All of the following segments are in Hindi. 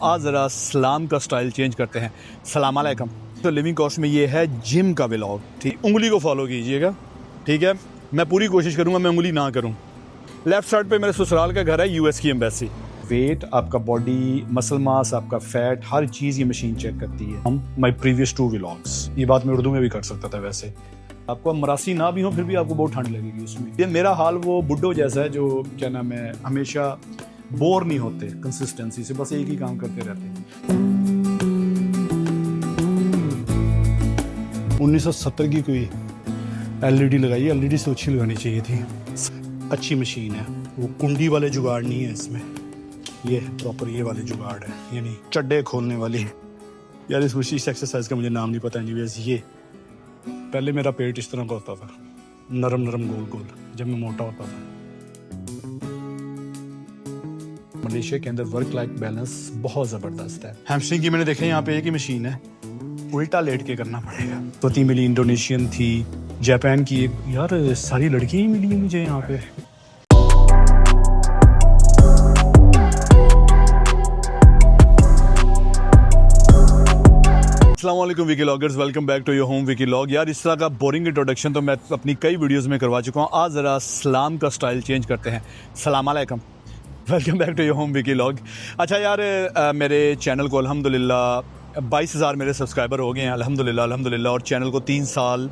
आज ज़रा सलाम का स्टाइल चेंज करते हैं। सलाम अलैकुम। तो लिविंग कॉस्ट में ये है जिम का व्लॉग। ठीक, उंगली को फॉलो कीजिएगा, ठीक है। मैं पूरी कोशिश करूँगा मैं उंगली ना करूँ। लेफ़्ट साइड पे मेरे ससुराल का घर है, यूएस की एम्बेसी। वेट, आपका बॉडी, मसल मास, आपका फैट, हर चीज़ ये मशीन चेक करती है। हम माई प्रीवियस 2 व्लॉग्स, ये बात मैं उर्दू में भी कर सकता था। वैसे आपको मरासी ना भी हो फिर भी आपको बहुत ठंड लगेगी उसमें। ये मेरा हाल वो बुड्ढो जैसा है जो क्या नाम है, हमेशा बोर नहीं होते कंसिस्टेंसी से, बस एक ही काम करते रहते हैं। 1970 की कोई एलईडी लगाई, एलईडी से अच्छी लगानी चाहिए थी। अच्छी मशीन है, वो कुंडी वाले जुगाड़ नहीं है इसमें, ये प्रॉपर ये वाले जुगाड़ है, यानी चड्डे खोलने वाली। यार इस एक्सरसाइज का मुझे नाम नहीं पता। एनीवेज, ये पहले मेरा पेट इस तरह का होता था, नरम नरम गोल गोल, जब मैं मोटा होता था। मलेशिया के अंदर वर्क लाइफ बैलेंस बहुत ज़बरदस्त है। हैमस्ट्रिंग की मैंने देखा यहाँ पे एक ही मशीन है, उल्टा लेट के करना पड़ेगा। पति मिली इंडोनेशियन थी, जापान की एक, यार सारी लड़कियाँ ही मिली मुझे यहाँ पे। अस्सलाम वालेकुम vloggers, welcome back to your home Vicky log. यार इस तरह का बोरिंग इंट्रोडक्शन तो मैं अपनी कई वीडियोस में करवा चुका हूँ। आज ज़रा सलाम का स्टाइल चेंज करते हैं। सलाम अलैकुम, welcome back to your home Vicky vlog. अच्छा यार, मेरे चैनल को अल्हम्दुलिल्लाह 22,000 मेरे सब्सक्राइबर हो गए हैं अल्हम्दुलिल्लाह, और चैनल को 3 साल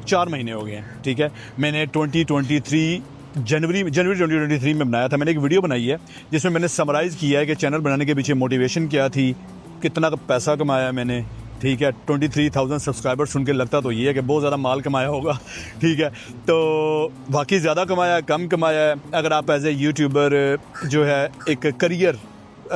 4 महीने हो गए हैं, ठीक है। मैंने 2023 जनवरी 2023 में बनाया था। मैंने एक वीडियो बनाई है जिसमें मैंने समराइज़ किया है कि चैनल बनाने के पीछे मोटिवेशन क्या थी, कितना पैसा कमाया मैंने, ठीक है। 23,000 सब्सक्राइबर सुन के लगता तो ये है कि बहुत ज़्यादा माल कमाया होगा, ठीक है। तो वाकई ज़्यादा कमाया, कम कमाया। अगर आप एज ए यूट्यूबर जो है एक करियर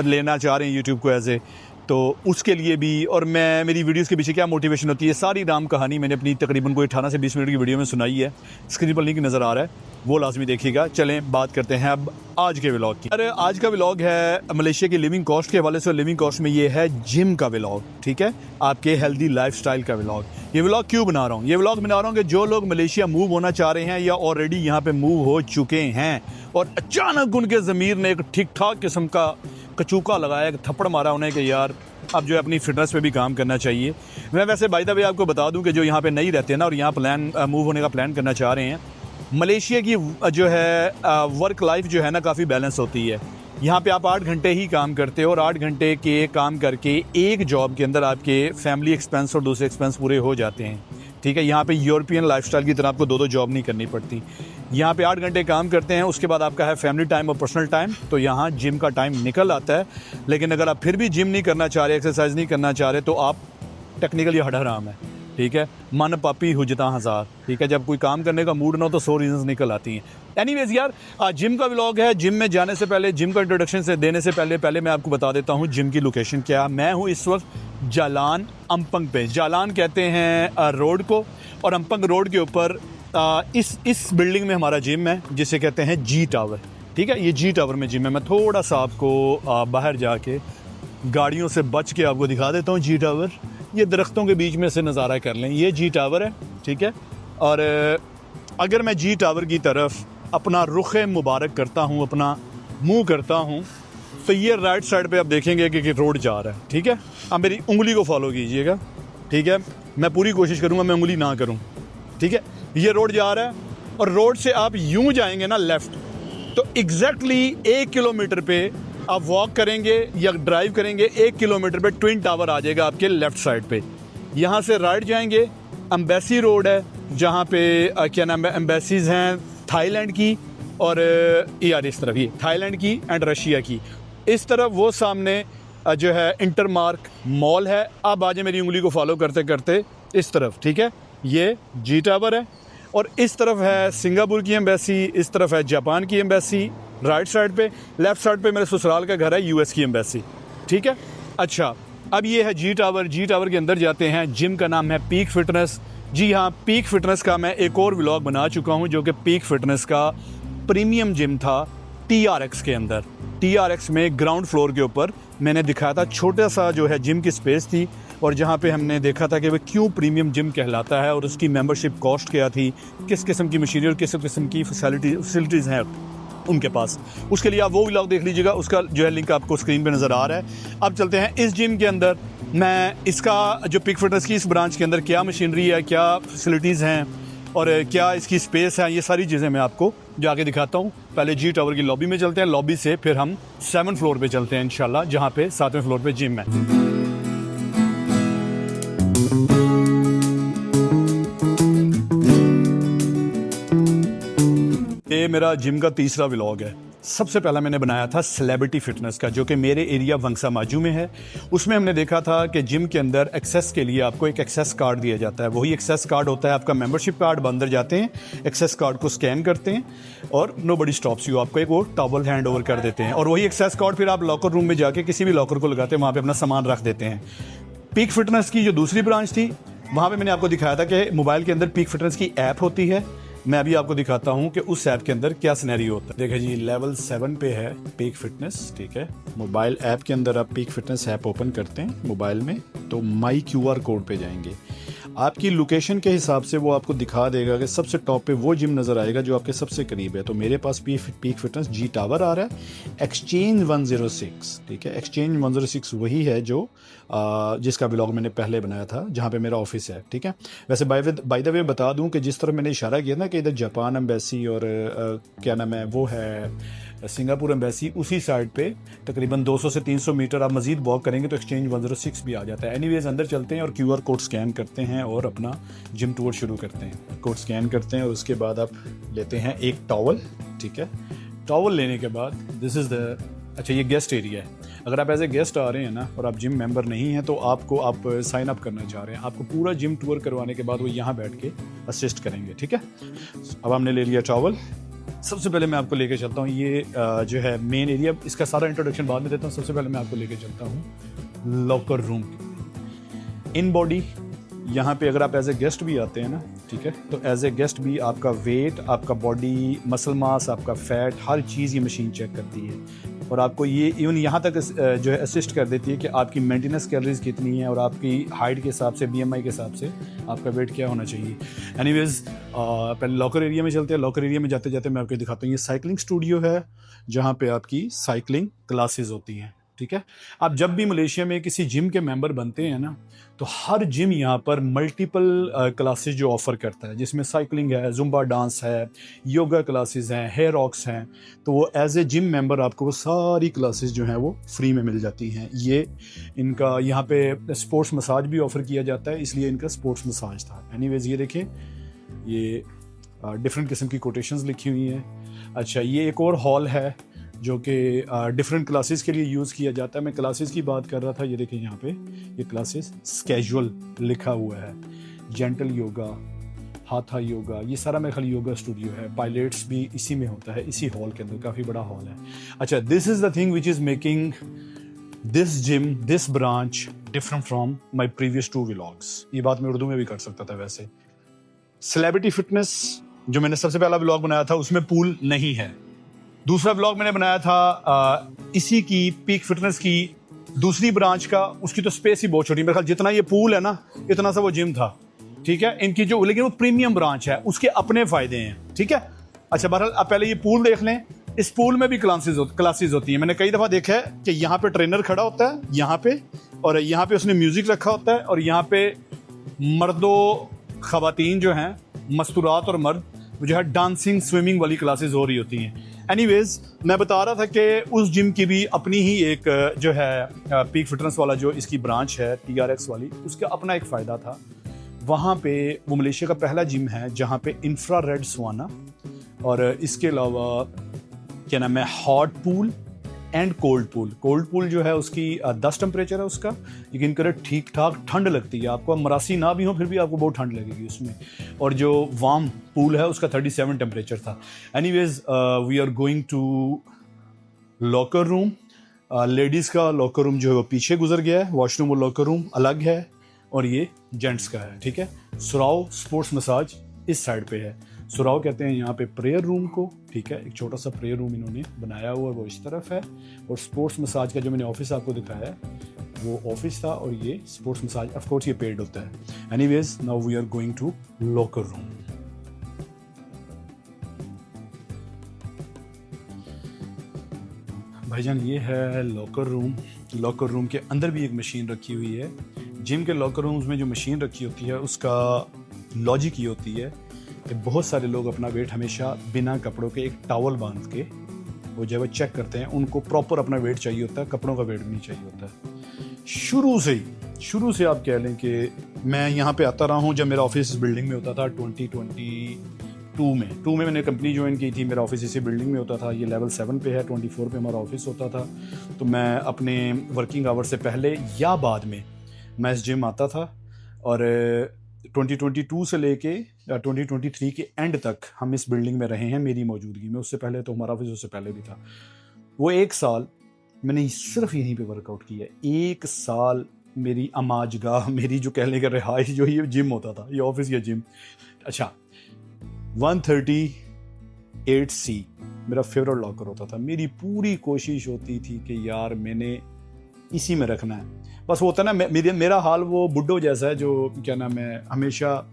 लेना चाह रहे हैं यूट्यूब को एज ए, तो उसके लिए भी, और मैं मेरी वीडियोस के पीछे क्या मोटिवेशन होती है, सारी राम कहानी मैंने अपनी तकरीबन कोई 18 से 20 मिनट की वीडियो में सुनाई है। स्क्रीन पर लिंक नज़र आ रहा है, वो लाजमी देखिएगा। चलें बात करते हैं अब आज के व्लॉग की। अरे आज का व्लॉग है मलेशिया की लिविंग कॉस्ट के हवाले से। लिविंग कॉस्ट में ये है जिम का व्लॉग, ठीक है, आपके हेल्दी लाइफस्टाइल का व्लॉग। ये व्लॉग क्यों बना रहा हूँ? ये व्लॉग बना रहा हूँ कि जो लोग मलेशिया मूव होना चाह रहे हैं या ऑलरेडी यहाँ पे मूव हो चुके हैं और अचानक उनके ज़मीर ने एक ठीक ठाक किस्म का कचूका लगाया, एक थप्पड़ मारा उन्हें कि यार अब जो है अपनी फिटनेस पे भी काम करना चाहिए। मैं वैसे बाय द वे आपको बता दूं कि जो यहाँ पे नहीं रहते हैं ना और यहाँ मूव होने का प्लान करना चाह रहे हैं, मलेशिया की जो है वर्क लाइफ जो है ना काफ़ी बैलेंस होती है। यहाँ पे आप 8 घंटे ही काम करते हो और 8 घंटे के काम करके एक जॉब के अंदर आपके फैमिली एक्सपेंस और दूसरे एक्सपेंस पूरे हो जाते हैं, ठीक है। यहाँ पे यूरोपियन लाइफस्टाइल की तरह आपको 2-2 जॉब नहीं करनी पड़ती। यहाँ पे 8 घंटे काम करते हैं, उसके बाद आपका है फैमिली टाइम और पर्सनल टाइम, तो यहाँ जिम का टाइम निकल आता है। लेकिन अगर आप फिर भी जिम नहीं करना चाह रहे, एक्सरसाइज नहीं करना चाह रहे, तो आप टेक्निकली हराम है, ठीक है। मन पापी हुजता हज़ार, ठीक है। जब कोई काम करने का मूड ना हो तो 100 रीजंस निकल आती हैं। एनीवेज यार, जिम का व्लॉग है। जिम में जाने से पहले, जिम का इंट्रोडक्शन से देने से पहले मैं आपको बता देता हूँ जिम की लोकेशन क्या। मैं हूँ इस वक्त जालान अम्पंग पे। जालान कहते हैं रोड को, और अम्पंग रोड के ऊपर इस बिल्डिंग में हमारा जिम है जिसे कहते हैं जी टावर, ठीक है। ये जी टावर में जिम है। मैं थोड़ा सा आपको बाहर जाके गाड़ियों से बच के आपको दिखा देता हूँ जी टावर। ये दरख्तों के बीच में से नज़ारा कर लें, ये जी टावर है, ठीक है। और अगर मैं जी टावर की तरफ अपना रुख मुबारक करता हूँ, अपना मुँह करता हूँ, तो ये राइट साइड पे आप देखेंगे कि रोड जा रहा है, ठीक है। आप मेरी उंगली को फॉलो कीजिएगा, ठीक है। मैं पूरी कोशिश करूँगा मैं उंगली ना करूँ, ठीक है। ये रोड जा रहा है और रोड से आप यूं जाएंगे ना लेफ़्ट, तो एग्जैक्टली 1 किलोमीटर पे आप वॉक करेंगे या ड्राइव करेंगे, 1 किलोमीटर पे ट्विन टावर आ जाएगा आपके लेफ़्ट साइड पे। यहाँ से राइट जाएंगे, एम्बेसी रोड है जहाँ पे क्या नाम है, एम्बेसीज हैं थाईलैंड की और यार इस तरफ ये थाईलैंड की एंड रशिया की। इस तरफ वो सामने जो है इंटरमार्क मॉल है। अब आज मेरी उंगली को फॉलो करते करते इस तरफ, ठीक है, ये जी टावर है। और इस तरफ है सिंगापुर की एम्बेसी, इस तरफ है जापान की एम्बेसी राइट साइड पे। लेफ़्ट साइड पे मेरे ससुराल का घर है, यूएस की एम्बेसी, ठीक है। अच्छा, अब ये है जी टावर। जी टावर के अंदर जाते हैं। जिम का नाम है पीक फिटनेस। जी हाँ, पीक फिटनेस का मैं एक और व्लॉग बना चुका हूँ जो कि पीक फिटनेस का प्रीमियम जिम था TRX के अंदर। TRX में ग्राउंड फ्लोर के ऊपर मैंने दिखाया था, छोटा सा जो है जिम की स्पेस थी, और जहाँ पे हमने देखा था कि वह क्यों प्रीमियम जिम कहलाता है और उसकी मेंबरशिप कॉस्ट क्या थी, किस किस्म की मशीनरी और किस किस्म की फैसिलिटीज़ हैं। उनके पास। उसके लिए आप वो व्लॉग देख लीजिएगा, उसका जो है लिंक आपको स्क्रीन पे नज़र आ रहा है। अब चलते हैं इस जिम के अंदर। मैं इसका जो पीक फिटनेस की इस ब्रांच के अंदर क्या मशीनरी है, क्या फैसिलिटीज़ हैं और क्या इसकी स्पेस है, ये सारी चीज़ें मैं आपको जाके दिखाता हूँ। पहले जी टावर की लॉबी में चलते हैं, लॉबी से फिर हम 7th फ्लोर पे चलते हैं इंशाल्लाह, जहाँ पे 7वें फ्लोर पे जिम है। ये मेरा जिम का तीसरा व्लॉग है। सबसे पहला मैंने बनाया था सेलिब्रिटी फिटनेस का, जो कि मेरे एरिया वंगसा माजू में है। उसमें हमने देखा था कि जिम के अंदर एक्सेस के लिए आपको एक एक्सेस कार्ड दिया जाता है। वही एक्सेस कार्ड होता है आपका मेंबरशिप कार्ड। अंदर जाते हैं, एक्सेस कार्ड को स्कैन करते हैं और नोबडी स्टॉप्स यू, आपको एक वो टॉवल हैंड ओवर कर देते हैं। और वही एक्सेस कार्ड फिर आप लॉकर रूम में जाके किसी भी लॉकर को लगाते हैं, वहाँ पर अपना सामान रख देते हैं। पीक फिटनेस की जो दूसरी ब्रांच थी, वहाँ पर मैंने आपको दिखाया था कि मोबाइल के अंदर पीक फिटनेस की ऐप होती है। मैं अभी आपको दिखाता हूं कि उस ऐप के अंदर क्या सिनेरियो होता है। देखिए जी, लेवल 7 पे है पीक फिटनेस, ठीक है। मोबाइल ऐप के अंदर आप पीक फिटनेस ऐप ओपन करते हैं मोबाइल में, तो माई QR कोड पे जाएंगे। आपकी लोकेशन के हिसाब से वो आपको दिखा देगा कि सबसे टॉप पे वो जिम नज़र आएगा जो आपके सबसे करीब है। तो मेरे पास पीक फिटनेस जी टावर आ रहा है, एक्सचेंज 106, ठीक है। एक्सचेंज 106 वही है जो जिसका ब्लॉग मैंने पहले बनाया था, जहाँ पे मेरा ऑफिस है, ठीक है। वैसे बाय द वे बता दूं कि जिस तरह मैंने इशारा किया ना कि इधर जापान एम्बेसी और क्या नाम है वो है सिंगापुर एम्बेसी, उसी साइड पे तकरीबन 200 से 300 मीटर आप मजीद वॉक करेंगे तो एक्सचेंज 106 भी आ जाता है। एनीवेज अंदर चलते हैं और QR कोड स्कैन करते हैं और अपना जिम टूर शुरू करते हैं। कोड स्कैन करते हैं और उसके बाद आप लेते हैं एक टॉवल, ठीक है। टॉवल लेने के बाद दिस इज़ द, अच्छा ये गेस्ट एरिया है। अगर आप एज ए गेस्ट आ रहे हैं ना और आप जिम मेंबर नहीं हैं तो आप साइन अप करना चाह रहे हैं, आपको पूरा जिम टूर करवाने के बाद वो यहाँ बैठ के असिस्ट करेंगे, ठीक है। अब हमने ले लिया टॉवल। सबसे पहले मैं आपको लेके चलता हूँ, ये जो है मेन एरिया, इसका सारा इंट्रोडक्शन बाद में देता हूँ। सबसे पहले मैं आपको लेके चलता हूँ लॉकर रूम। इन बॉडी यहाँ पे अगर आप एज ए गेस्ट भी आते हैं ना, ठीक है, तो एज ए गेस्ट भी आपका वेट, आपका बॉडी मसल मास, आपका फैट, हर चीज़ ये मशीन चेक करती है। और आपको ये इवन यहाँ तक जो है असिस्ट कर देती है कि आपकी मेंटेनेंस कैलोरीज कितनी है और आपकी हाइट के हिसाब से, BMI के हिसाब से आपका वेट क्या होना चाहिए। एनीवेज पहले लॉकर एरिया में चलते हैं। लॉकर एरिया में जाते जाते मैं आपको दिखाता हूँ, ये साइकिलिंग स्टूडियो है जहाँ पे आपकी साइकिलिंग क्लासेस होती हैं, ठीक है। आप जब भी मलेशिया में किसी जिम के मेंबर बनते हैं ना, तो हर जिम यहाँ पर मल्टीपल क्लासेस जो ऑफ़र करता है, जिसमें साइकिलिंग है, जुम्बा डांस है, योगा क्लासेस हैं, हेयर रॉक्स हैं। तो वो एज ए जिम मेंबर आपको वो सारी क्लासेस जो हैं वो फ्री में मिल जाती हैं। ये इनका यहाँ पे स्पोर्ट्स मसाज भी ऑफ़र किया जाता है, इसलिए इनका स्पोर्ट्स मसाज था। एनीवेज ये देखें, ये डिफरेंट किस्म की कोटेशंस लिखी हुई हैं। अच्छा, ये एक और हॉल है जो कि डिफरेंट क्लासेस के लिए यूज़ किया जाता है। मैं क्लासेस की बात कर रहा था, ये देखिए यहाँ पे ये क्लासेस स्केजुअल लिखा हुआ है। जेंटल योगा, हाथा योगा, ये सारा मेरे ख्याल योगा स्टूडियो है। पायलट्स भी इसी में होता है, इसी हॉल के अंदर, काफ़ी बड़ा हॉल है। अच्छा, this is the thing which is making this gym, this branch different from my previous 2 vlogs. ये बात मैं उर्दू में भी कर सकता था। वैसे सेलिब्रिटी फिटनेस जो मैंने सबसे पहला व्लॉग बनाया था, उसमें पूल नहीं है। दूसरा व्लॉग मैंने बनाया था इसी की पीक फिटनेस की दूसरी ब्रांच का, उसकी तो स्पेस ही बहुत छोटी, मेरे ख्याल जितना ये पूल है ना, इतना सा वो जिम था, ठीक है। इनकी जो, लेकिन वो प्रीमियम ब्रांच है, उसके अपने फायदे हैं, ठीक है। अच्छा, बहरहाल आप पहले ये पूल देख लें। इस पूल में भी क्लासेस होती हैं। मैंने कई दफ़ा देखा है कि यहाँ पे ट्रेनर खड़ा होता है यहाँ पे, और यहाँ पे उसने म्यूज़िक रखा होता है, और यहाँ पे मर्दों ख़वातीन जो हैं, मस्तूरात और मर्द, जो है डांसिंग स्विमिंग वाली क्लासेस हो रही होती हैं। एनीवेज मैं बता रहा था कि उस जिम की भी अपनी ही एक जो है पीक फिटनेस वाला जो इसकी ब्रांच है TRX वाली, उसका अपना एक फ़ायदा था। वहाँ पे वो मलेशिया का पहला जिम है जहाँ पे इंफ्रारेड सवाना और इसके अलावा क्या नाम है hot pool and cold pool. Cold pool जो है उसकी 10 टेम्परेचर है उसका, लेकिन करे ठीक ठाक ठंड लगती है आपको। मरासी ना भी हो फिर भी आपको बहुत ठंड लगेगी उसमें। और जो वार्म पूल है उसका 37 टेम्परेचर था। Anyways we are going to locker room. Ladies का लॉकर रूम जो है वो पीछे गुजर गया है, वॉशरूम और लॉकर रूम अलग है, और ये जेंट्स का है, ठीक है। सुराव स्पोर्ट्स मसाज इस साइड पे है। सुराव कहते हैं यहाँ पे प्रेयर रूम को, ठीक है। एक छोटा सा प्रेयर रूम इन्होंने बनाया हुआ है, वो इस तरफ है। और स्पोर्ट्स मसाज का जो मैंने ऑफिस आपको दिखाया है वो ऑफिस था, और ये स्पोर्ट्स मसाज ऑफ कोर्स ये पेड होता है। Anyways now we are going to locker room. भाईजान ये है लॉकर रूम। लॉकर रूम के अंदर भी एक मशीन रखी हुई है। जिम के लॉकर रूम्स में जो मशीन रखी होती है उसका लॉजिक ये होती है कि बहुत सारे लोग अपना वेट हमेशा बिना कपड़ों के एक टॉवल बांध के वो जब चेक करते हैं, उनको प्रॉपर अपना वेट चाहिए होता है, कपड़ों का वेट भी नहीं चाहिए होता है। शुरू से आप कह लें कि मैं यहाँ पे आता रहा हूँ जब मेरा ऑफिस इस बिल्डिंग में होता था 2022 में मैंने कंपनी ज्वाइन की थी। मेरा ऑफिस इसी बिल्डिंग में होता था। ये लेवल 7 पे है, 24 पे हमारा ऑफिस होता था। तो मैं अपने वर्किंग आवर से पहले या बाद में मैं इस जिम आता था और 2022 से लेके 2023 के एंड तक हम इस बिल्डिंग में रहे हैं मेरी मौजूदगी में। उससे पहले तो हमारा ऑफिस उससे पहले भी था। वो 1 साल मैंने सिर्फ यहीं पे वर्कआउट किया। 1 साल मेरी अमाजगाह, मेरी जो कहने का रिहाइश जो ये जिम होता था, ये ऑफिस या जिम। अच्छा, 138C मेरा फेवरेट लॉकर होता था। मेरी पूरी कोशिश होती थी कि यार मैंने इसी में रखना है। बस वो होता ना, मेरा हाल वो बुड्ढो जैसा है जो क्या नाम है, हमेशा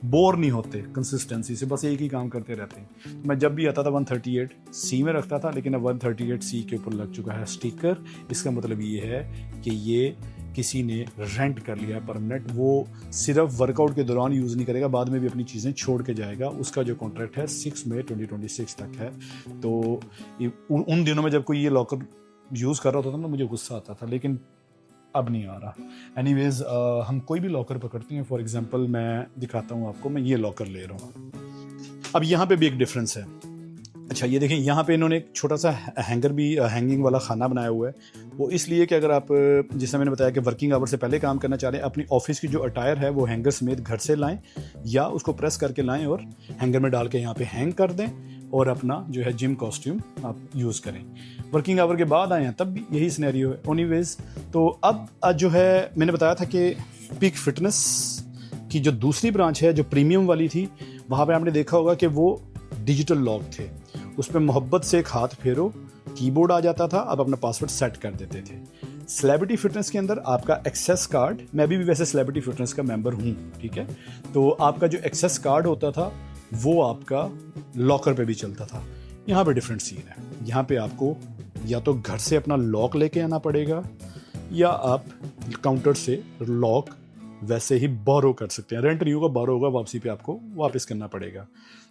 बोर नहीं होते कंसिस्टेंसी से, बस एक ही काम करते रहते हैं। मैं जब भी आता था 138C में रखता था, लेकिन अब 138C के ऊपर लग चुका है स्टिकर। इसका मतलब ये है कि ये किसी ने रेंट कर लिया परमानेंट। वो सिर्फ वर्कआउट के दौरान यूज़ नहीं करेगा, बाद में भी अपनी चीज़ें छोड़ के जाएगा। उसका जो कॉन्ट्रैक्ट है 6 मई 2026 तक है। तो उन दिनों में जब कोई ये लॉकर यूज़ कर रहा होता था ना, मुझे गुस्सा आता था, लेकिन अब नहीं आ रहा। एनीवेज, हम कोई भी लॉकर पकड़ते हैं। फॉर एग्जांपल मैं दिखाता हूँ आपको, मैं ये लॉकर ले रहा हूँ। अब यहाँ पे भी एक डिफरेंस है। अच्छा, ये देखें, यहाँ पे इन्होंने एक छोटा सा हैंगर भी, हैंगिंग वाला खाना बनाया हुआ है। वो इसलिए कि अगर आप, जैसे मैंने बताया कि वर्किंग आवर से पहले काम करना चाह रहे हैं, अपनी ऑफिस की जो अटायर है वो हैंगर समेत घर से लाएं या उसको प्रेस करके लाएं और हैंगर में डाल के यहाँ पे हैंग कर दें और अपना जो है जिम कॉस्ट्यूम आप यूज़ करें। वर्किंग आवर के बाद आए हैं तब भी यही सिनेरियो है। एनीवेज, तो अब जो है मैंने बताया था कि पीक फिटनेस की जो दूसरी ब्रांच है, जो प्रीमियम वाली थी, वहाँ पे आपने देखा होगा कि वो डिजिटल लॉक थे। उस पर मोहब्बत से एक हाथ फेरो, कीबोर्ड आ जाता था, आप अपना पासवर्ड सेट कर देते थे। सेलिब्रिटी फिटनेस के अंदर आपका एक्सेस कार्ड, मैं भी वैसे सेलिब्रिटी फिटनेस का मेंबर हूँ, ठीक है, तो आपका जो एक्सेस कार्ड होता था वो आपका लॉकर पे भी चलता था। यहाँ पे डिफरेंट सीन है। यहाँ पे आपको या तो घर से अपना लॉक लेके आना पड़ेगा या आप काउंटर से लॉक वैसे ही बोरो कर सकते हैं। रेंट नहीं होगा, बोरो होगा, वापसी पे आपको वापस करना पड़ेगा।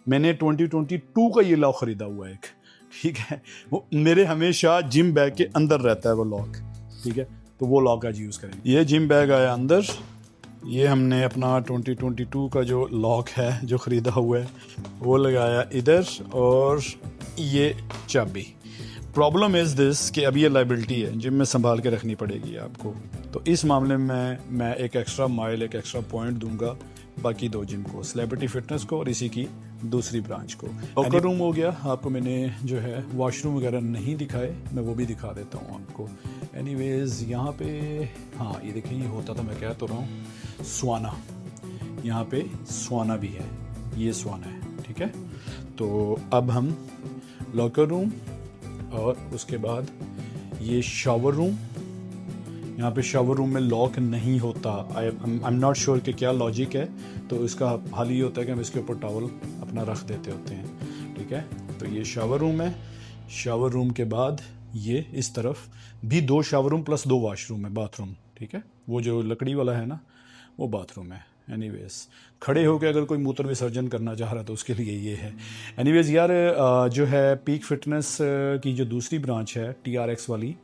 मैंने 2022 का ये लॉक खरीदा हुआ है एक, ठीक है, वो मेरे हमेशा जिम बैग के अंदर रहता है वो लॉक, ठीक है, तो वो लॉक आज यूज़ करेंगे। ये जिम बैग आया अंदर, ये हमने अपना 2022 का जो लॉक है जो ख़रीदा हुआ है वो लगाया इधर, और ये चाबी। प्रॉब्लम इज़ दिस कि अब ये लाइबिलिटी है, जिम में संभाल के रखनी पड़ेगी आपको। तो इस मामले में मैं एक एक्स्ट्रा माइल, एक एक्स्ट्रा पॉइंट दूंगा बाकी 2 जिम को, सेलिब्रिटी फिटनेस को और इसी की दूसरी ब्रांच को। लॉकर रूम हो गया। आपको मैंने जो है वॉशरूम वगैरह नहीं दिखाए, मैं वो भी दिखा देता हूँ आपको। एनीवेज, यहाँ पे हाँ, ये देखिए, ये होता था, मैं कह तो रहा हूँ, स्वाना। यहाँ पे स्वाना भी है, ये स्वाना है, ठीक है। तो अब हम लॉकर रूम और उसके बाद ये शावर रूम। यहाँ पे शावर रूम में लॉक नहीं होता। आई एम नॉट श्योर कि क्या लॉजिक है। तो इसका हाल ये होता है कि हम इसके ऊपर टॉवल अपना रख देते होते हैं, ठीक है। तो ये शावर रूम है। शावर रूम के बाद ये इस तरफ भी 2 शावर रूम प्लस 2 वॉशरूम है, बाथरूम, ठीक है। वो जो लकड़ी वाला है ना, वो बाथरूम है। एनीवेज, खड़े होकर अगर कोई मूत्र विसर्जन करना चाह रहा है तो उसके लिए ये है। एनीवेज यार, जो है पीक फिटनेस की जो दूसरी ब्रांच है TRX वाली,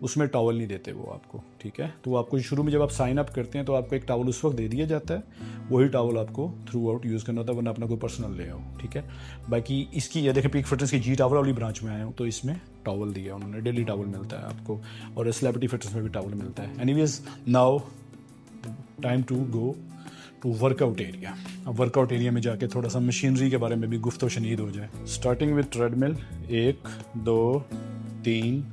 उसमें टॉवल नहीं देते वो आपको, ठीक है। तो आपको शुरू में जब आप साइन अप करते हैं तो आपको एक टॉवल उस वक्त दे दिया जाता है, वही टॉवल आपको थ्रू आउट यूज़ करना होता है, वरना अपना कोई पर्सनल ले आओ, ठीक है। बाकी इसकी, ये देखें, पीक फिटनेस की जी टावर वाली ब्रांच में आया हूँ तो इसमें टॉवल दिया उन्होंने, डेली टॉवल मिलता है आपको, और सेलिब्रिटी फिटनेस में भी टॉवल मिलता है। Anyways, now time to go to workout area. अब वर्कआउट एरिया में जाके थोड़ा सा मशीनरी के बारे में भी गुफ्तो शनीद हो जाए। स्टार्टिंग विद ट्रेडमिल, 1 2 3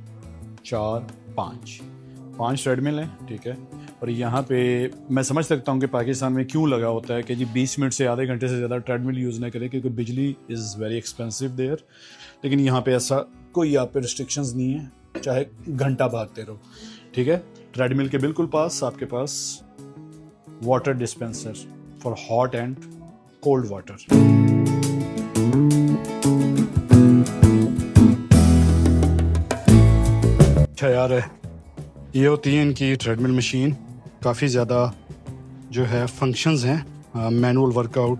4 5 ट्रेडमिल हैं, ठीक है। और यहाँ पे मैं समझ सकता हूँ कि पाकिस्तान में क्यों लगा होता है कि जी 20 मिनट से आधे घंटे से ज़्यादा ट्रेडमिल यूज़ ना करें, क्योंकि बिजली इज़ वेरी एक्सपेंसिव देयर। लेकिन यहाँ पे ऐसा कोई आप पे रिस्ट्रिक्शंस नहीं है, चाहे घंटा भागते रहो, ठीक है। ट्रेडमिल के बिल्कुल पास आपके पास water dispenser for hot and cold water. अच्छा यार, ये होती है इनकी ट्रेडमिल मशीन। काफ़ी ज़्यादा जो है फंक्शंस हैं, मैनुअल वर्कआउट,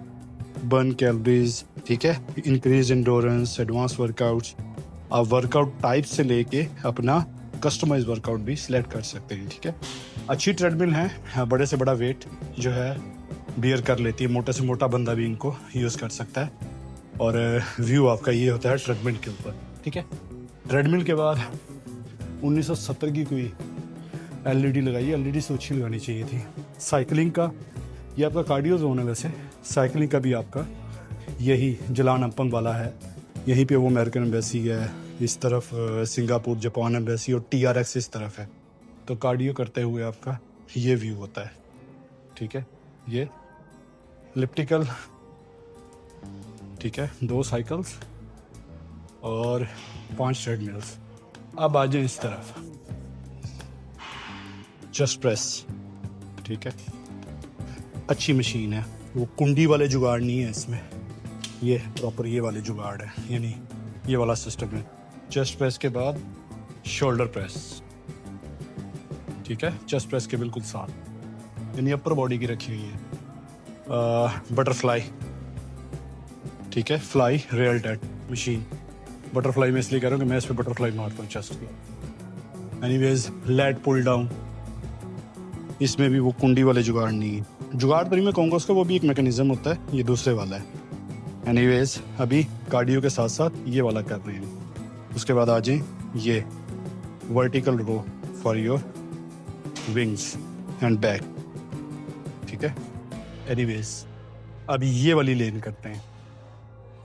बर्न कैलोरीज, ठीक है, इंक्रीज इंडोरेंस, एडवांस वर्कआउट्स। आप वर्कआउट टाइप से लेके अपना कस्टमाइज वर्कआउट भी सिलेक्ट कर सकते हैं, ठीक है। अच्छी ट्रेडमिल है, बड़े से बड़ा वेट जो है बियर कर लेती है, मोटे से मोटा बंदा भी इनको यूज़ कर सकता है। और व्यू आपका ये होता है ट्रेडमिल के ऊपर, ठीक है। ट्रेडमिल के बाद 1970 की कोई एलईडी लगाई, एलईडी से अच्छी लगानी चाहिए थी। साइकिलिंग का ये आपका कार्डियो जोन है। वैसे साइकिलिंग का भी आपका यही जलान अम्पंग वाला है। यहीं पे वो अमेरिकन एम्बेसी है, इस तरफ सिंगापुर जापान एम्बेसी, और TRX इस तरफ है। तो कार्डियो करते हुए आपका ये व्यू होता है, ठीक है। ये एलिप्टिकल, ठीक है, 2 साइकिल्स और 5 ट्रेडमिल्स। अब आ जाए इस तरफ, जस्ट प्रेस, ठीक है। अच्छी मशीन है, वो कुंडी वाले जुगाड़ नहीं है इसमें, ये प्रॉपर ये वाले जुगाड़ है, यानी ये वाला सिस्टम है। चेस्ट प्रेस के बाद शोल्डर प्रेस, ठीक है, चेस्ट प्रेस के बिल्कुल साथ, यानी अपर बॉडी की रखी हुई है। बटरफ्लाई, ठीक है, fly real dead machine. Butterfly में इसलिए कह रहा हूँ कि मैं इस पर बटरफ्लाई मारता हूँ चेस्ट की। एनीवेज लैट पुल डाउन, इसमें भी वो कुंडी वाले जुगाड़ नहीं है। जुगाड़ तो नहीं मैं कहूँगा उसका, वो भी एक मैकेनिज्म होता है, ये दूसरे वाला है। एनीवेज अभी कार्डियो के साथ साथ ये वाला कर रहे हैं। उसके बाद आ जाए ये vertical row for your wings and back, ठीक है। एनीवेज अभी ये वाली लेन करते हैं।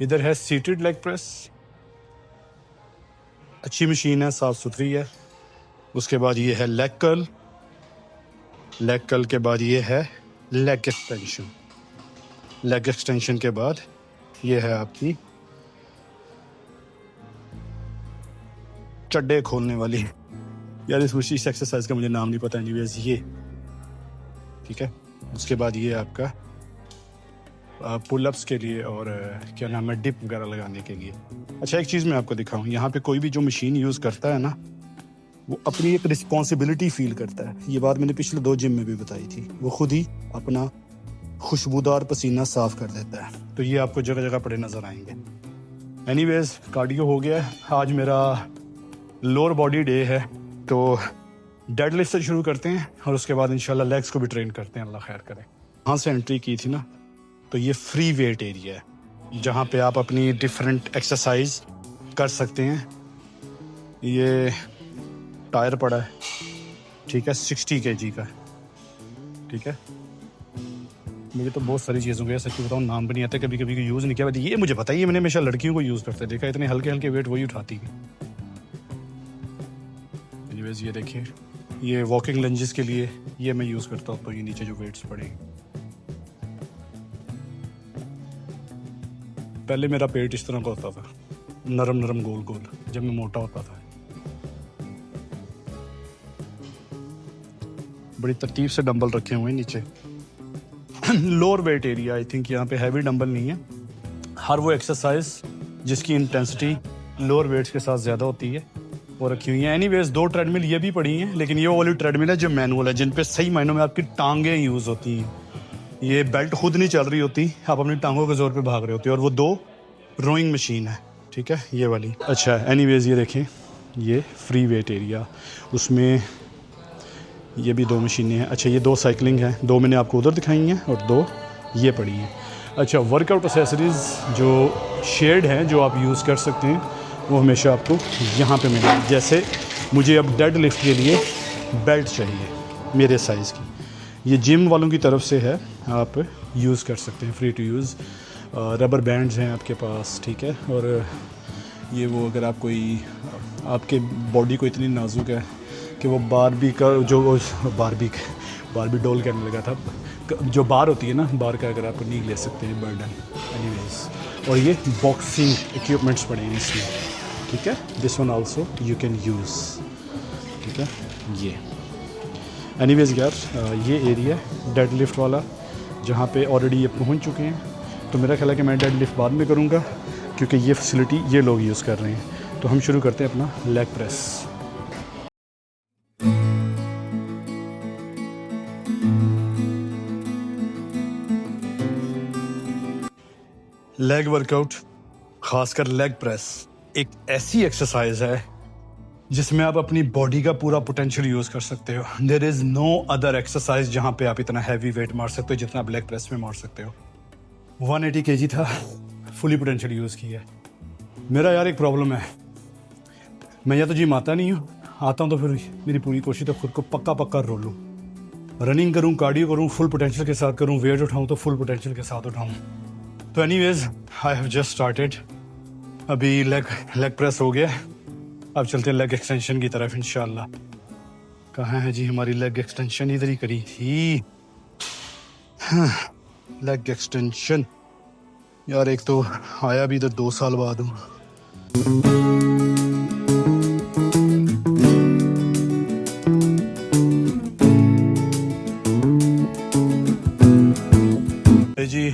इधर है सीटेड लेग प्रेस, अच्छी मशीन है, साफ सुथरी है। उसके बाद ये है लेग कर्ल, लेग कर्ल के बाद ये है लेग एक्सटेंशन, लेग एक्सटेंशन के बाद ये है आपकी चड्डे खोलने वाली। यार इस एक्सरसाइज का मुझे नाम नहीं पता, एनीवेज ये, ठीक है। उसके बाद ये आपका पुलअप्स के लिए और क्या नाम है, डिप वगैरह लगाने के लिए। अच्छा एक चीज़ मैं आपको दिखाऊं, यहाँ पे कोई भी जो मशीन यूज़ करता है ना, वो अपनी एक रिस्पॉन्सिबिलिटी फील करता है। ये बात मैंने पिछले 2 जिम में भी बताई थी। वो खुद ही अपना खुशबूदार पसीना साफ कर देता है, तो ये आपको जगह जगह पड़े नज़र आएंगे। एनीवेज कार्डियो हो गया। आज मेरा लोअर बॉडी डे है, तो डेड लिफ्ट से शुरू करते हैं और उसके बाद इंशाल्लाह लेग्स को भी ट्रेन करते हैं, अल्लाह खैर करे। यहाँ से एंट्री की थी ना, तो ये फ्री वेट एरिया है जहाँ पे आप अपनी डिफरेंट एक्सरसाइज कर सकते हैं। ये टायर पड़ा है, ठीक है, 60 kg का, ठीक है। मुझे तो बहुत सारी चीज़ों के सच्ची बताऊँ नाम भी नहीं आते, कभी कभी यूज़ नहीं किया। ये मुझे पता ही है, मैंने हमेशा लड़कियों को यूज़ करते देखा, इतने हल्के हल्के वेट वही उठाती है। एनीवेज ये देखिए, ये वॉकिंग लंजेस के लिए ये मैं यूज़ करता हूँ। तो ये नीचे जो वेट्स पड़े, पहले मेरा पेट इस तरह का होता था, नरम नरम गोल गोल, जब मैं मोटा होता था। बड़ी तरतीब से डंबल रखे हुए हैं नीचे। Lower wait area, I think यहाँ पे हैवी डंबल नहीं है। हर वो एक्सरसाइज जिसकी इंटेंसिटी लोअर वेट्स के साथ ज़्यादा होती है वो रखी हुई है। एनीवेज 2 ट्रेडमिल ये भी पड़ी हैं, लेकिन ये वाली ट्रेडमिल है जो मैनुअल है, जिन पे सही मायनों में आपकी टांगें यूज़ होती हैं। ये बेल्ट खुद नहीं चल रही होती, आप अपनी टांगों के जोर पे भाग रहे होते हैं। और वो 2 रोइंग मशीन है, ठीक है, ये वाली। अच्छा एनीवेज ये देखें, ये फ्री वेट एरिया, उसमें ये भी 2 मशीनें हैं। अच्छा ये 2 साइकिलिंग है, 2 मैंने आपको उधर दिखाई हैं और 2 ये पड़ी हैं। अच्छा वर्कआउट एसेसरीज़ जो शेड हैं, जो आप यूज़ कर सकते हैं, वो हमेशा आपको यहाँ पे मिलेगी। जैसे मुझे अब डेड लिफ्ट के लिए बेल्ट चाहिए मेरे साइज़ की, ये जिम वालों की तरफ से है, आप यूज़ कर सकते हैं, free to use. Rubber bands हैं आपके पास, ठीक है। और ये वो अगर आप कोई, आपके बॉडी को इतनी नाजुक है कि वो बारबी का जो बारबी डॉल कहने लगा था, जो बार होती है ना, बार का अगर आप नहीं ले सकते हैं बर्डन। एनीवेज और ये बॉक्सिंग इक्विपमेंट्स पड़े हैं इसमें, ठीक है। This one also you can use, ठीक है। ये एनीवेज यार, ये एरिया डेड लिफ्ट वाला जहाँ पे ऑलरेडी ये पहुँच चुके हैं। तो मेरा ख्याल है कि मैं डेड लिफ्ट बाद में करूँगा, क्योंकि ये फैसिलिटी ये लोग यूज़ कर रहे हैं। तो हम शुरू करते हैं अपना लेग प्रेस। लेग वर्कआउट, खासकर लेग प्रेस, एक ऐसी एक्सरसाइज है जिसमें आप अपनी बॉडी का पूरा पोटेंशियल यूज कर सकते हो। There is no other exercise जहां पे आप इतना हैवी वेट मार सकते हो जितना आप लेग प्रेस में मार सकते हो। 180 kg था, फुली पोटेंशियल यूज किया। मेरा यार एक प्रॉब्लम है, मैं या तो जिम आता नहीं हूँ, आता हूँ तो फिर मेरी पूरी कोशिश तो खुद को पक्का रो लूँ, रनिंग करूँ, कार्डियो करूँ, फुल पोटेंशियल के साथ करूँ, वेट उठाऊँ तो फुल पोटेंशियल के साथ उठाऊँ। तो anyways I have just started. अभी लेग प्रेस हो गया, अब चलते हैं लेग एक्सटेंशन की तरफ इंशाल्लाह। कहाँ है जी हमारी लेग एक्सटेंशन? इधर ही करी थी। लेग एक्सटेंशन यार, एक तो आया भी इधर 2 साल बाद हूँ। जी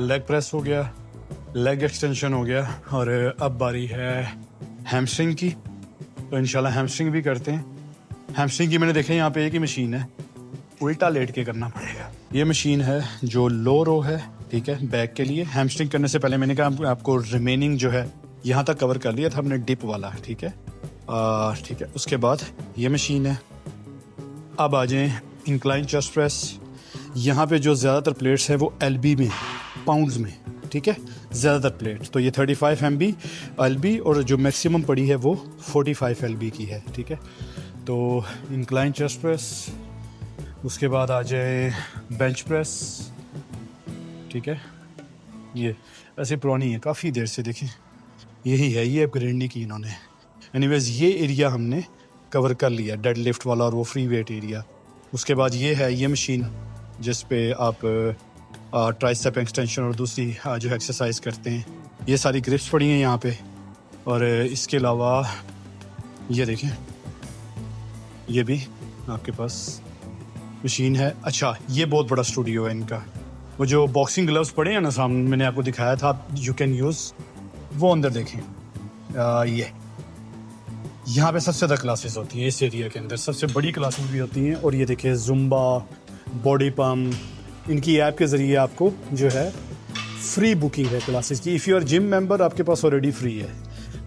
लेग प्रेस हो गया, लेग एक्सटेंशन हो गया, और अब बारी है हैमस्ट्रिंग की। तो इंशाल्लाह हैमस्ट्रिंग भी करते हैं। हैमस्ट्रिंग की मैंने देखा यहाँ पे एक ही मशीन है, उल्टा लेट के करना पड़ेगा। ये मशीन है जो लो रो है, ठीक है, बैक के लिए। हैमस्ट्रिंग करने से पहले मैंने कहा आपको रिमेनिंग जो है यहाँ तक कवर कर लिया था हमने डिप वाला, ठीक है। ठीक है, उसके बाद ये मशीन है। अब आ जाएं इंक्लाइन चेस्ट प्रेस। यहाँ पे जो ज़्यादातर प्लेट्स है वो LB में, पाउंड्स में, ठीक है, ज़्यादातर प्लेट। तो ये 35 MB LB और जो मैक्सिमम पड़ी है वो 45 LB की है, ठीक है। तो इंक्लाइन चेस्ट प्रेस, उसके बाद आ जाए बेंच प्रेस, ठीक है। ये ऐसे पुरानी है, काफ़ी देर से, देखें यही है, ये अपग्रेड नहीं की इन्होंने। एनीवेज ये एरिया हमने कवर कर लिया, डेड लिफ्ट वाला और वो फ्री वेट एरिया। उसके बाद ये है ये मशीन जिस पे आप ट्राइसेप एक्सटेंशन और दूसरी जो एक्सरसाइज करते हैं। ये सारी ग्रिप्स पड़ी हैं यहाँ पे। और इसके अलावा ये देखें, ये भी आपके पास मशीन है। अच्छा, ये बहुत बड़ा स्टूडियो है इनका। वो जो बॉक्सिंग ग्लव्स पड़े हैं ना सामने, मैंने आपको दिखाया था, आप यू कैन यूज़, वो अंदर देखें। ये यहाँ पे सबसे ज़्यादा क्लासेस होती हैं इस एरिया के अंदर, सबसे बड़ी क्लासेस भी होती हैं। और ये देखिए जुम्बा, बॉडी पम्प, इनकी ऐप के ज़रिए आपको जो है फ्री बुकिंग है क्लासेस की। If you are gym member आपके पास ऑलरेडी फ्री है।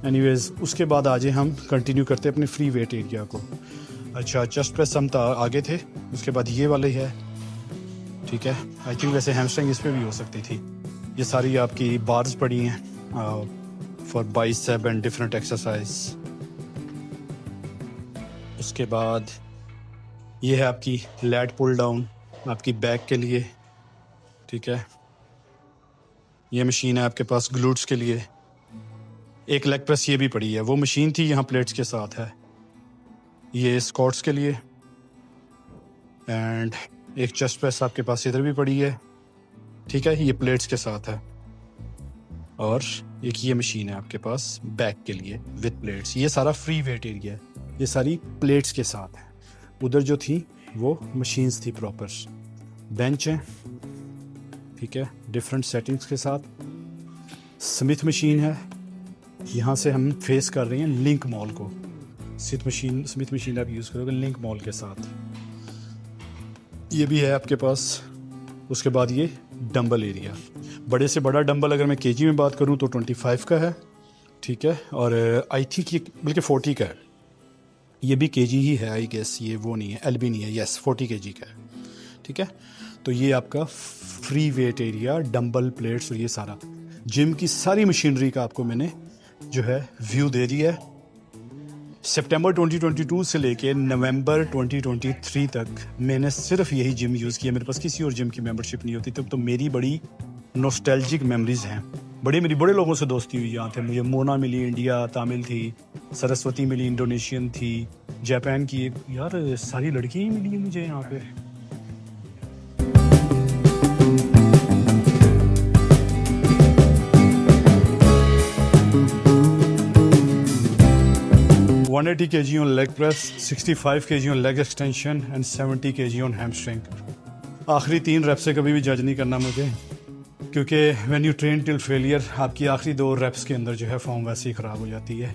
एनीवेज उसके बाद आज हम कंटिन्यू करते हैं अपने फ्री वेट एरिया को। अच्छा, चेस्ट प्रेस हम आगे थे, उसके बाद ये वाले है, ठीक है। आई थिंक वैसे हैमस्ट्रिंग इस पर भी हो सकती थी। ये सारी आपकी बार्स पड़ी हैं for bicep and different exercise. उसके बाद ये है आपकी लैट पुल डाउन, आपकी बैक के लिए, ठीक है। ये मशीन है आपके पास ग्लूट्स के लिए। एक लेग प्रेस ये भी पड़ी है, वो मशीन थी यहाँ प्लेट्स के साथ है। ये स्क्वाट्स के लिए। एंड एक चेस्ट प्रेस आपके पास इधर भी पड़ी है, ठीक है, ये प्लेट्स के साथ है। और एक ये मशीन है आपके पास बैक के लिए विद प्लेट्स। ये सारा फ्री वेट एरिया है, ये सारी प्लेट्स के साथ है। उधर जो थी वो मशीन्स थी प्रॉपर। बेंच है, ठीक है, डिफरेंट सेटिंग्स के साथ। स्मिथ मशीन है, यहाँ से हम फेस कर रहे हैं लिंक मॉल को। स्मिथ मशीन आप यूज़ करोगे लिंक मॉल के साथ। ये भी है आपके पास। उसके बाद ये डंबल एरिया, बड़े से बड़ा डंबल अगर मैं केजी में बात करूँ तो 25 का है, ठीक है। और आई थिंक ये बल्कि 40 का है। ये भी केजी ही है आई गेस, ये वो नहीं है, LB नहीं है, यस 40 kg का है, ठीक है। तो ये आपका free weight area, dumbbell, plates और ये सारा जिम की सारी मशीनरी का आपको मैंने जो है व्यू दे दिया है। सितंबर 2022 से लेके नवंबर 2023 तक मैंने सिर्फ यही जिम यूज़ किया। मेरे पास किसी और जिम की मेंबरशिप नहीं होती। तब तो मेरी बड़ी नॉस्टैल्जिक मेमोरीज हैं। मेरी बड़े लोगों से दोस्ती हुई यहाँ थे। मुझे मोना मिली, इंडिया तामिल थी, सरस्वती मिली, इंडोनेशियन थी, जापान की एक, यार सारी लड़कियाँ ही मिली मुझे यहाँ पे। One 180 kg on leg press, 65 kg on leg extension and 70 kg on hamstring। आखिरी 3 रेप से कभी भी जज नहीं करना मुझे, क्योंकि when you train till failure आपकी आखिरी 2 रेप्स के अंदर जो है फॉर्म वैसे ही ख़राब हो जाती है।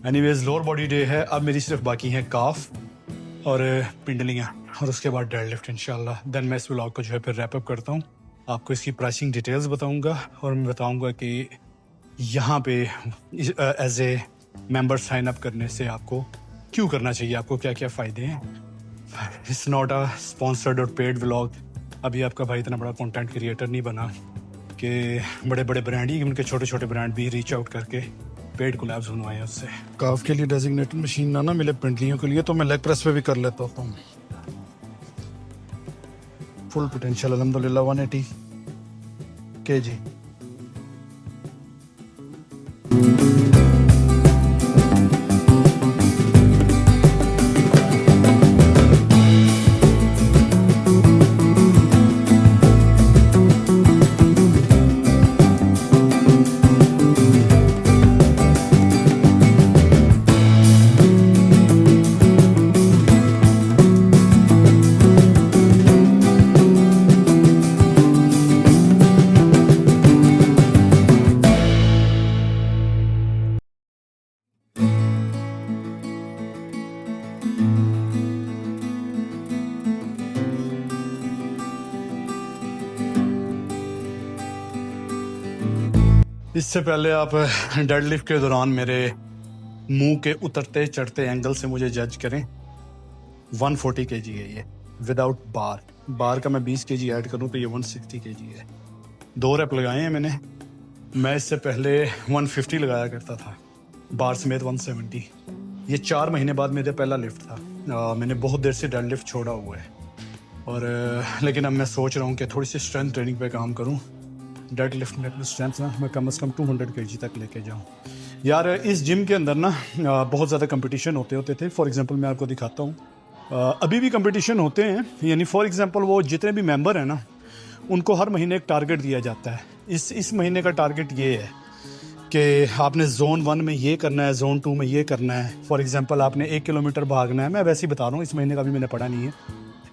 एनीवेज लोअर बॉडी डे है। अब मेरी सिर्फ बाकी हैं काफ और पिंडलियाँ और उसके बाद डेड लिफ्ट इंशाल्लाह। देन मैं इस व्लॉग को जो है फिर रैप अप करता हूँ। आपको इसकी प्राइसिंग डिटेल्स बताऊंगा और मैं बताऊंगा कि यहाँ पे as a member sign up करने से आपको क्यों करना चाहिए, आपको क्या क्या फ़ायदे हैं। इट्स नॉट अ स्पॉन्सर्ड और पेड व्लॉग। अभी आपका भाई इतना बड़ा कंटेंट क्रिएटर नहीं बना कि बड़े बड़े ब्रांड ही, उनके छोटे छोटे ब्रांड भी रीच आउट करके पेड कोलैब्स बनवाए हैं उससे। काफ के लिए डेजिग्नेटेड मशीन ना मिले पेंटलियों के लिए तो मैं लेग प्रेस पे भी कर लेता हूँ। फुल पोटेंशियल अल्हम्दुलिल्लाह 180 kg। इससे पहले आप डेडलिफ्ट के दौरान मेरे मुंह के उतरते चढ़ते एंगल से मुझे जज करें। 140 kg है ये विदाउट बार का मैं 20 kg ऐड करूं तो ये 160 kg है। 2 रैप लगाए हैं मैंने। मैं इससे पहले 150 लगाया करता था बार समेत 170। ये 4 महीने बाद मेरा पहला लिफ्ट था। मैंने बहुत देर से डेडलिफ्ट छोड़ा हुआ है और लेकिन अब मैं सोच रहा हूँ कि थोड़ी सी स्ट्रेंथ ट्रेनिंग पे काम करूँ। डेड लिफ्ट में अपनी स्ट्रेंथ ना मैं कम से कम 200 kg तक लेके जाऊँ। यार इस जिम के अंदर ना बहुत ज़्यादा कंपटीशन होते थे। फॉर एग्जांपल मैं आपको दिखाता हूँ, अभी भी कंपटीशन होते हैं। यानी फॉर एग्जांपल वो जितने भी मेंबर हैं ना उनको हर महीने एक टारगेट दिया जाता है। इस महीने का टारगेट ये है कि आपने जोन 1 में ये करना है, जोन 2 में ये करना है। फॉर एग्जांपल आपने 1 किलोमीटर भागना है। मैं वैसे ही बता रहा हूँ, इस महीने का भी मैंने पढ़ा नहीं है।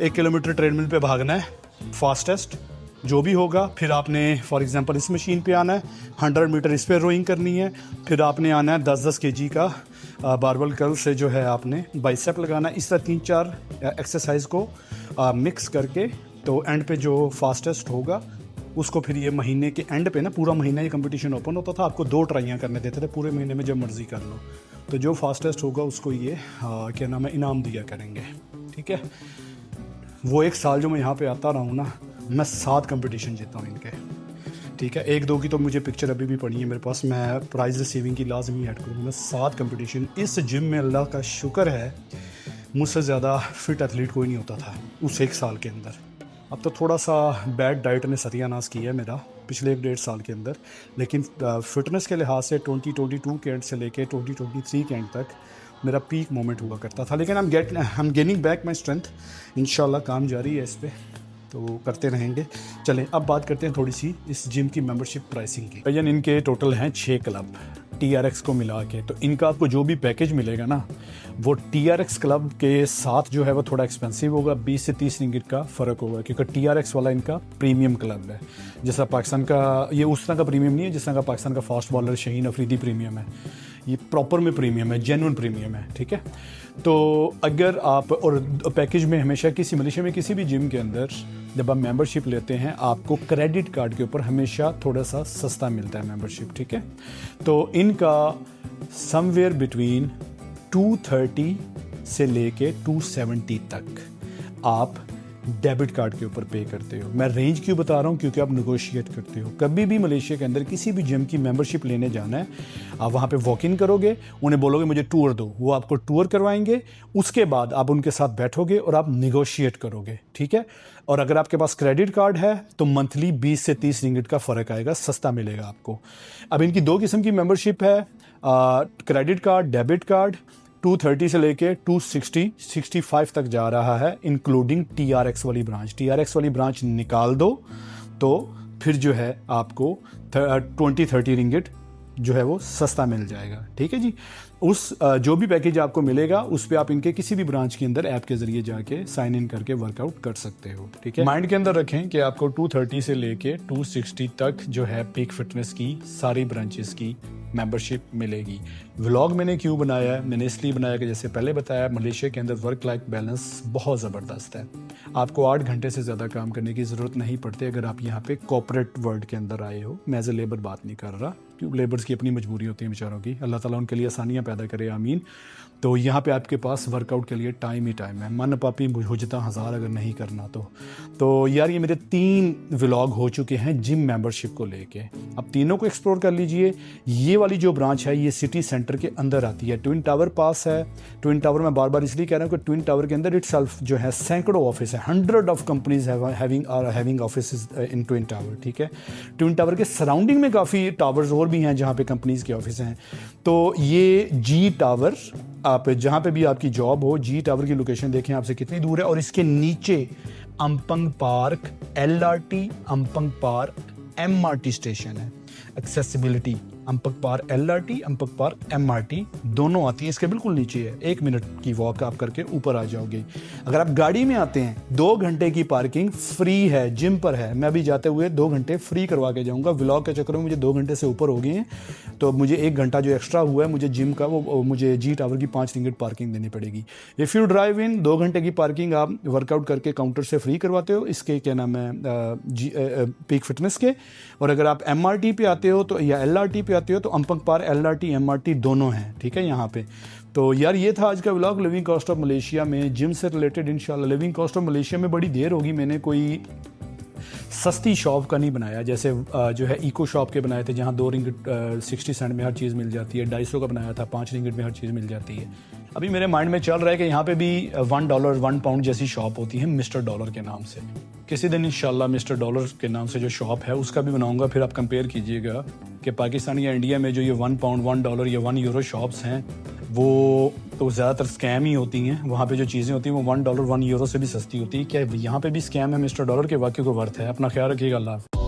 1 किलोमीटर ट्रेडमिल पे भागना है फास्टेस्ट जो भी होगा। फिर आपने फॉर एग्जांपल इस मशीन पे आना है, 100 मीटर इस पे रोइंग करनी है। फिर आपने आना है 10-10 kg का बारबल कर्ल से जो है आपने बाइसेप लगाना है। इस तरह 3-4 एक्सरसाइज को मिक्स करके तो एंड पे जो फास्टेस्ट होगा उसको फिर ये महीने के एंड पे ना पूरा महीना ये कंपटीशन ओपन होता था। आपको 2 ट्राइयाँ करने देते थे पूरे महीने में, जब मर्जी कर लो। तो जो फास्टेस्ट होगा उसको ये क्या नाम है इनाम दिया करेंगे। ठीक है, वो 1 साल जो मैं यहाँ पे आता रहा हूँ ना, मैं 7 कंपटीशन जीता हूँ इनके। ठीक है, 1-2 की तो मुझे पिक्चर अभी भी पड़ी है मेरे पास, मैं प्राइज रिसीविंग की लाजमी ऐड करूँगा। मैं 7 कंपटीशन इस जिम में, अल्लाह का शुक्र है मुझसे ज़्यादा फिट एथलीट कोई नहीं होता था उस 1 साल के अंदर। अब तो थोड़ा सा बैड डाइट ने सत्यानाश किया है मेरा पिछले 1-1.5 साल के अंदर, लेकिन फिटनेस के लिहाज से 2022 के एंड से लेके 2023 के एंड तक मेरा पीक मोमेंट हुआ करता था। लेकिन I am gaining back my strength. इंशाल्लाह काम जारी है इस पर, तो करते रहेंगे। चलें अब बात करते हैं थोड़ी सी इस जिम की मेंबरशिप प्राइसिंग की। भैया इनके टोटल हैं 6 क्लब TRX को मिला के। तो इनका आपको जो भी पैकेज मिलेगा ना वो TRX क्लब के साथ जो है वो थोड़ा एक्सपेंसिव होगा। 20 से 30 रिंगिट का फ़र्क होगा, क्योंकि TRX वाला इनका प्रीमियम क्लब है। जैसा पाकिस्तान का ये उस तरह का प्रीमियम नहीं है जिस तरह का पाकिस्तान का fast bowler Shaheen Afridi premium है। ये प्रॉपर में प्रीमियम है, जेन्युइन प्रीमियम है। ठीक है, तो अगर आप और पैकेज में हमेशा किसी मलेशिया में किसी भी जिम के अंदर जब आप मेंबरशिप लेते हैं आपको क्रेडिट कार्ड के ऊपर हमेशा थोड़ा सा सस्ता मिलता है मेंबरशिप। ठीक है, तो इनका समवेयर बिटवीन 230 से लेके 270 तक आप डेबिट कार्ड के ऊपर पे करते हो। मैं रेंज क्यों बता रहा हूँ, क्योंकि आप नेगोशिएट करते हो। कभी भी मलेशिया के अंदर किसी भी जिम की मेंबरशिप लेने जाना है, आप वहाँ पे वॉक इन करोगे, उन्हें बोलोगे मुझे टूर दो, वो आपको टूर करवाएंगे। उसके बाद आप उनके साथ बैठोगे और आप नेगोशिएट करोगे। ठीक है, और अगर आपके पास क्रेडिट कार्ड है तो मंथली 20 से 30 रिंगिट का फ़र्क आएगा, सस्ता मिलेगा आपको। अब इनकी 2 किस्म की मेंबरशिप है, क्रेडिट कार्ड, डेबिट कार्ड। 230 से लेके 265 तक जा रहा है, इंक्लूडिंग TRX वाली ब्रांच। TRX वाली ब्रांच निकाल दो तो फिर जो है आपको 20-30 रिंगिट जो है वो सस्ता मिल जाएगा। ठीक है जी, उस जो भी पैकेज आपको मिलेगा उस पे आप इनके किसी भी ब्रांच के अंदर ऐप के जरिए जाके साइन इन करके वर्कआउट कर सकते हो। ठीक है, माइंड के अंदर रखें कि आपको 230 से लेके 260 तक जो है पीक फिटनेस की सारी ब्रांचेस की मेंबरशिप मिलेगी। व्लॉग मैंने क्यों बनाया है? मैंने इसलिए बनाया कि जैसे पहले बताया, मलेशिया के अंदर वर्क लाइफ बैलेंस बहुत ज़बरदस्त है। आपको 8 घंटे से ज़्यादा काम करने की ज़रूरत नहीं पड़ती अगर आप यहाँ पे कॉर्पोरेट वर्ल्ड के अंदर आए हो। मैं एज ए लेबर बात नहीं कर रहा, क्योंकि लेबर्स की अपनी मजबूरी होती है बेचारों की, अल्लाह ताला उनके लिए आसानियाँ पैदा करे, आमीन। तो यहाँ पे आपके पास वर्कआउट के लिए टाइम ही टाइम है, मन पापी हुजता हज़ार अगर नहीं करना तो यार ये मेरे 3 व्लॉग हो चुके हैं जिम मेंबरशिप को लेके। अब तीनों को एक्सप्लोर कर लीजिए। ये वाली जो ब्रांच है ये सिटी सेंटर के अंदर आती है, ट्विन टावर पास है। ट्विन टावर मैं बार बार इसलिए कह रहा हूँ कि ट्विन टावर के अंदर इटसेल्फ जो है सैकड़ों ऑफिस है, 100 of companies having office in twin tower, ठीक है। ट्विन टावर के सराउंडिंग में काफ़ी टावर्स और भी हैं जहाँ पे कंपनीज के ऑफिस हैं। तो ये जी टावर, आप जहाँ पे भी आपकी जॉब हो, जी टावर की लोकेशन देखें आपसे कितनी दूर है। और इसके नीचे Ampang Park LRT, Ampang Park MRT station है। Accessibility Ampang Park LRT, Ampang Park MRT दोनों आती है, इसके बिल्कुल नीचे है। 1 मिनट की वॉक आप करके ऊपर आ जाओगे। अगर आप गाड़ी में आते हैं 2 घंटे की पार्किंग फ्री है, जिम पर है। मैं अभी जाते हुए 2 घंटे फ्री करवा के जाऊंगा। व्लॉग के चक्कर में मुझे 2 घंटे से ऊपर हो गए हैं, तो मुझे 1 घंटा जो एक्स्ट्रा हुआ है मुझे जिम का, वो मुझे जी टावर की 5 रिंगिट पार्किंग देनी पड़ेगी। इफ़ यू ड्राइव इन 2 घंटे की पार्किंग आप वर्कआउट करके काउंटर से फ्री करवाते हो, इसके क्या नाम है पीक फिटनेस के। और अगर आप MRT पे आते हो तो या LRT पे आते हो तो अम्पक पार LRT MRT दोनों हैं, ठीक है यहाँ पे। तो यार ये था आज का vlog living cost of Malaysia में, जिम से रिलेटेड इंशाल्लाह। लिविंग कॉस्ट ऑफ मलेशिया में बड़ी देर होगी, मैंने कोई सस्ती शॉप का नहीं बनाया, जैसे जो है इको शॉप के बनाए थे जहाँ 2 रिंगिट 60 सेंट में हर चीज़ मिल जाती है। 250 का बनाया था, 5 रिंगिट में हर चीज़ मिल जाती है। अभी मेरे माइंड में चल रहा है कि यहाँ पे भी $1 1 पाउंड जैसी शॉप होती है मिस्टर डॉलर के नाम से। किसी दिन इंशाल्लाह मिस्टर डॉलर के नाम से जो शॉप है उसका भी बनाऊंगा, फिर आप कंपेयर कीजिएगा कि पाकिस्तान या इंडिया में जो ये 1 पाउंड $1 या €1 शॉप्स हैं वो तो ज़्यादातर स्कैम ही होती हैं। वहाँ पे जो चीज़ें होती हैं वो $1 €1 से भी सस्ती होती है। क्या यहाँ पे भी स्कैम है मिस्टर डॉलर के? वाकई को वर्थ है। अपना ख्याल रखिएगा, अल्लाह हाफ़िज़।